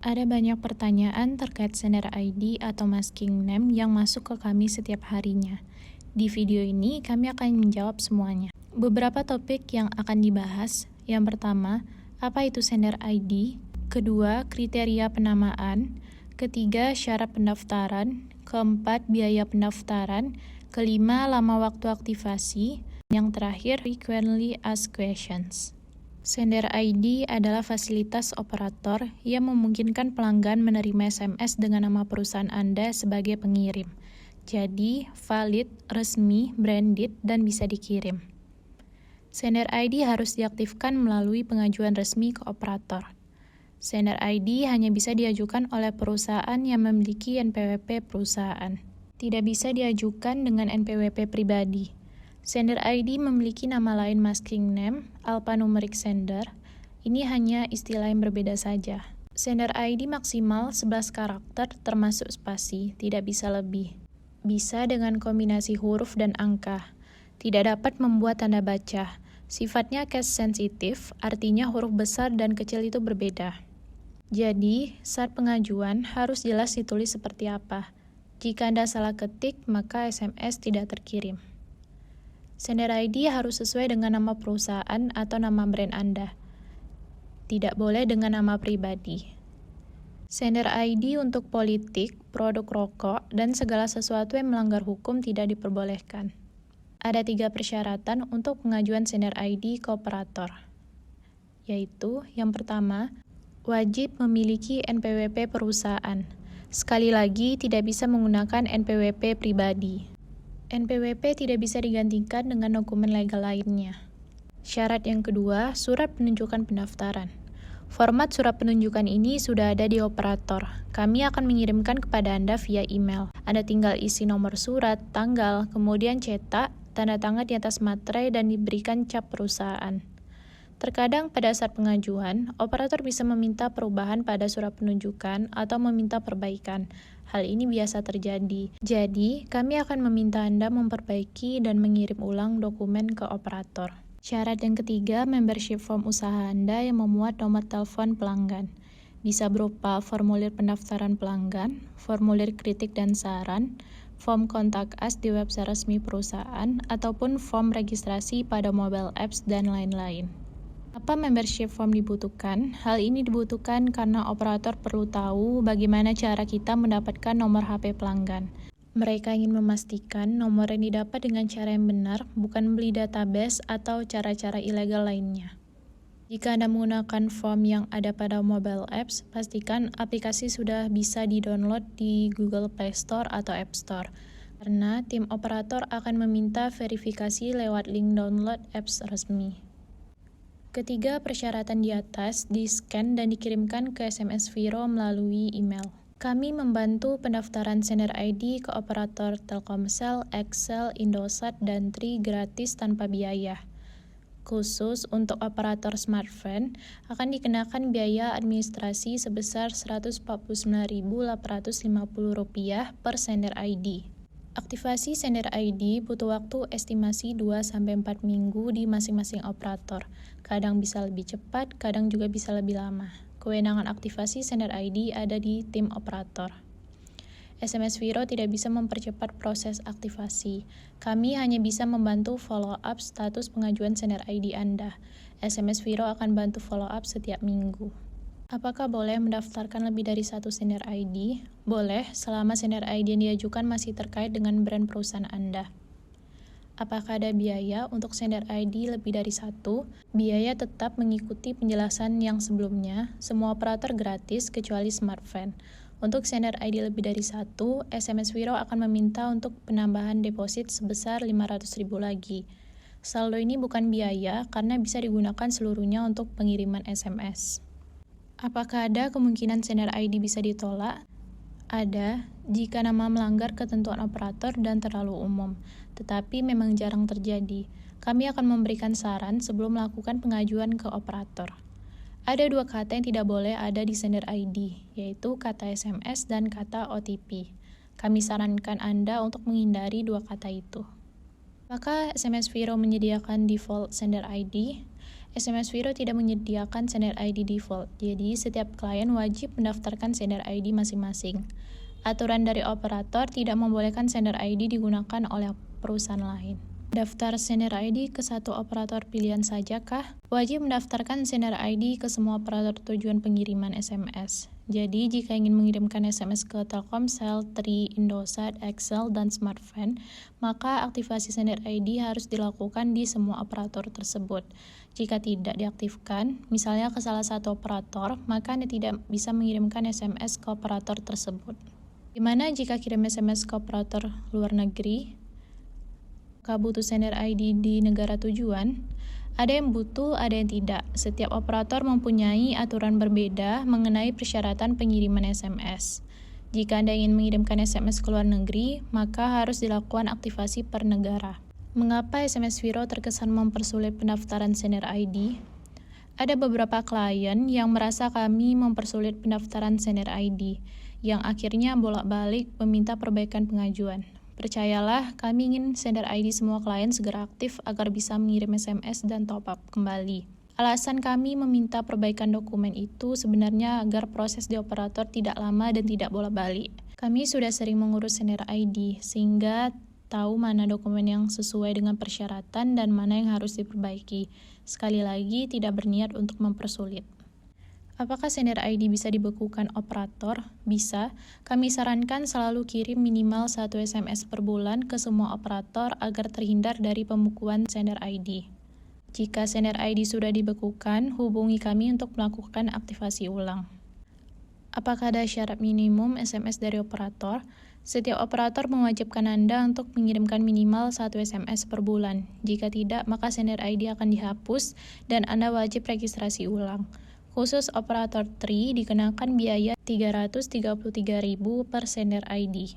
Ada banyak pertanyaan terkait sender ID atau masking name yang masuk ke kami setiap harinya. Di video ini, kami akan menjawab semuanya. Beberapa topik yang akan dibahas. Yang pertama, apa itu sender ID? Kedua, kriteria penamaan. Ketiga, syarat pendaftaran. Keempat, biaya pendaftaran. Kelima, lama waktu aktivasi. Yang terakhir, frequently asked questions. Sender ID adalah fasilitas operator yang memungkinkan pelanggan menerima SMS dengan nama perusahaan Anda sebagai pengirim. Jadi, valid, resmi, branded, dan bisa dikirim. Sender ID harus diaktifkan melalui pengajuan resmi ke operator. Sender ID hanya bisa diajukan oleh perusahaan yang memiliki NPWP perusahaan. Tidak bisa diajukan dengan NPWP pribadi. Sender ID memiliki nama lain masking name, alphanumeric sender. Ini hanya istilah yang berbeda saja. Sender ID maksimal 11 karakter termasuk spasi, tidak bisa lebih. Bisa dengan kombinasi huruf dan angka. Tidak dapat membuat tanda baca. Sifatnya case sensitif, artinya huruf besar dan kecil itu berbeda. Jadi, saat pengajuan harus jelas ditulis seperti apa. Jika Anda salah ketik, maka SMS tidak terkirim. Sender ID harus sesuai dengan nama perusahaan atau nama brand Anda. Tidak boleh dengan nama pribadi. Sender ID untuk politik, produk rokok, dan segala sesuatu yang melanggar hukum tidak diperbolehkan. Ada 3 persyaratan untuk pengajuan sender ID ke operator. Yaitu, yang pertama, wajib memiliki NPWP perusahaan. Sekali lagi, tidak bisa menggunakan NPWP pribadi. NPWP tidak bisa digantikan dengan dokumen legal lainnya. Syarat yang kedua, surat penunjukan pendaftaran. Format surat penunjukan ini sudah ada di operator. Kami akan mengirimkan kepada Anda via email. Anda tinggal isi nomor surat, tanggal, kemudian cetak, tanda tangan di atas materai dan diberikan cap perusahaan. Terkadang pada saat pengajuan, operator bisa meminta perubahan pada surat penunjukan atau meminta perbaikan. Hal ini biasa terjadi. Jadi, kami akan meminta Anda memperbaiki dan mengirim ulang dokumen ke operator. Syarat yang ketiga, membership form usaha Anda yang memuat nomor telepon pelanggan. Bisa berupa formulir pendaftaran pelanggan, formulir kritik dan saran, form kontak us di website resmi perusahaan, ataupun form registrasi pada mobile apps dan lain-lain. Apa membership form dibutuhkan? Hal ini dibutuhkan karena operator perlu tahu bagaimana cara kita mendapatkan nomor HP pelanggan. Mereka ingin memastikan nomor yang didapat dengan cara yang benar, bukan beli database atau cara-cara ilegal lainnya. Jika Anda menggunakan form yang ada pada mobile apps, pastikan aplikasi sudah bisa di-download di Google Play Store atau App Store, karena tim operator akan meminta verifikasi lewat link download apps resmi. Ketiga persyaratan di atas di-scan dan dikirimkan ke SMS Viro melalui email. Kami membantu pendaftaran sender ID ke operator Telkomsel, XL, Indosat, dan Tri gratis tanpa biaya. Khusus untuk operator smartphone, akan dikenakan biaya administrasi sebesar Rp149.850 per sender ID. Aktivasi sender ID butuh waktu estimasi 2-4 minggu di masing-masing operator. Kadang bisa lebih cepat, kadang juga bisa lebih lama. Kewenangan aktivasi sender ID ada di tim operator. SMS Viro tidak bisa mempercepat proses aktivasi. Kami hanya bisa membantu follow-up status pengajuan sender ID Anda. SMS Viro akan bantu follow-up setiap minggu. Apakah boleh mendaftarkan lebih dari satu sender ID? Boleh, selama sender ID yang diajukan masih terkait dengan brand perusahaan Anda. Apakah ada biaya untuk sender ID lebih dari satu? Biaya tetap mengikuti penjelasan yang sebelumnya. Semua operator gratis kecuali smartphone. Untuk sender ID lebih dari satu, SMS Viro akan meminta untuk penambahan deposit sebesar Rp500.000 lagi. Saldo ini bukan biaya karena bisa digunakan seluruhnya untuk pengiriman SMS. Apakah ada kemungkinan sender ID bisa ditolak? Ada, jika nama melanggar ketentuan operator dan terlalu umum, tetapi memang jarang terjadi. Kami akan memberikan saran sebelum melakukan pengajuan ke operator. Ada 2 kata yang tidak boleh ada di sender ID, yaitu kata SMS dan kata OTP. Kami sarankan Anda untuk menghindari 2 kata itu. Apakah SMS Viro menyediakan default sender ID? SMS Viro tidak menyediakan sender ID default, jadi setiap klien wajib mendaftarkan sender ID masing-masing. Aturan dari operator tidak membolehkan sender ID digunakan oleh perusahaan lain. Daftar sender ID ke satu operator pilihan saja kah? Wajib mendaftarkan sender ID ke semua operator tujuan pengiriman SMS. Jadi, jika ingin mengirimkan SMS ke Telkomsel, Tri, Indosat, XL, dan Smartfren, maka aktivasi sender ID harus dilakukan di semua operator tersebut. Jika tidak diaktifkan, misalnya ke salah satu operator, maka Anda tidak bisa mengirimkan SMS ke operator tersebut. Gimana jika kirim SMS ke operator luar negeri? Butuh sender ID di negara tujuan? Ada yang butuh, ada yang tidak. Setiap operator mempunyai aturan berbeda mengenai persyaratan pengiriman SMS. Jika Anda ingin mengirimkan SMS ke luar negeri, maka harus dilakukan aktivasi per negara. Mengapa SMS Viro terkesan mempersulit pendaftaran sender ID? Ada beberapa klien yang merasa kami mempersulit pendaftaran sender ID, yang akhirnya bolak-balik meminta perbaikan pengajuan. Percayalah, kami ingin sender ID semua klien segera aktif agar bisa mengirim SMS dan top-up kembali. Alasan kami meminta perbaikan dokumen itu sebenarnya agar proses di operator tidak lama dan tidak bolak-balik. Kami sudah sering mengurus sender ID, sehingga tahu mana dokumen yang sesuai dengan persyaratan dan mana yang harus diperbaiki. Sekali lagi, tidak berniat untuk mempersulit. Apakah sender ID bisa dibekukan operator? Bisa. Kami sarankan selalu kirim minimal 1 SMS per bulan ke semua operator agar terhindar dari pembekuan sender ID. Jika sender ID sudah dibekukan, hubungi kami untuk melakukan aktivasi ulang. Apakah ada syarat minimum SMS dari operator? Setiap operator mewajibkan Anda untuk mengirimkan minimal 1 SMS per bulan. Jika tidak, maka sender ID akan dihapus dan Anda wajib registrasi ulang. Khusus operator Tri dikenakan biaya Rp333.000 per sender ID.